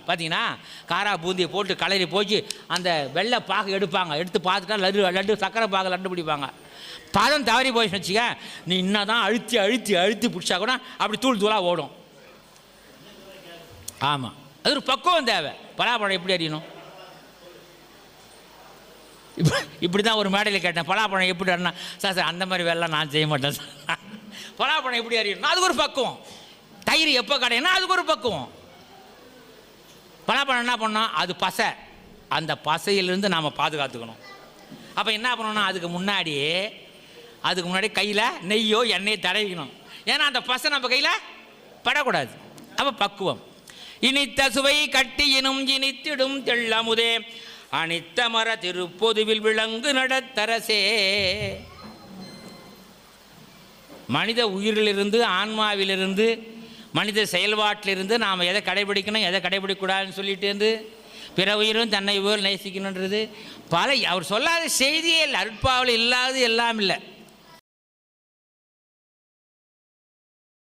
பார்த்தீங்கன்னா காரா பூந்தியை போட்டு கலரி போச்சு அந்த வெள்ளை பாகு எடுப்பாங்க. எடுத்து பார்த்துட்டா லட்டு சக்கரை பாகு லட்டு பிடிப்பாங்க. பதம் தவறி போயிடுச்சு வச்சுக்க, நீ இன்னும் தான் அழுத்தி அழுத்தி அழுத்தி பிடிச்சா கூட அப்படி தூள் தூளாக ஓடும். ஆமாம், அது ஒரு பக்குவம் தேவை. பலாப்பழம் எப்படி அறியணும்? இப்படி தான் ஒரு மேடையில் கேட்டேன், பலாப்பழம் எப்படி அறினா? சார் அந்த மாதிரி வேலைலாம் நான் செய்ய மாட்டேன் சார். பலாப்பழம் எப்படி அறியணும்? அதுக்கு ஒரு பக்குவம். தயிர் எப்போ கடையினா அதுக்கு ஒரு பக்குவம். பலாப்பழம் என்ன பண்ணோம்? அது பசை, அந்த பசையிலிருந்து நாம் பாதுகாத்துக்கணும். அப்போ என்ன பண்ணணும்னா அதுக்கு முன்னாடி கையில் நெய்யோ எண்ணெயோ தடவிக்கணும். ஏன்னா அந்த பசை நம்ம கையில் படக்கூடாது. அப்போ பக்குவம். இனித்த சுவை கட்டி இனும் இனித்திடும் தெள்ளமுதே அனித்த மர திருப்பொதுவில் விளங்கு நடத்தரசே. மனித உயிரிலிருந்து, ஆன்மாவிலிருந்து, மனித செயல்பாட்டிலிருந்து நாம் எதை கடைபிடிக்கணும் எதை கடைபிடிக்கூடாதுன்னு சொல்லிட்டு பிற உயிரும் தன்னை உயிர் நேசிக்கணுன்றது அவர் சொல்லாத செய்தியே இல்லை. அருட்பாவில் இல்லாது எல்லாம் இல்லை.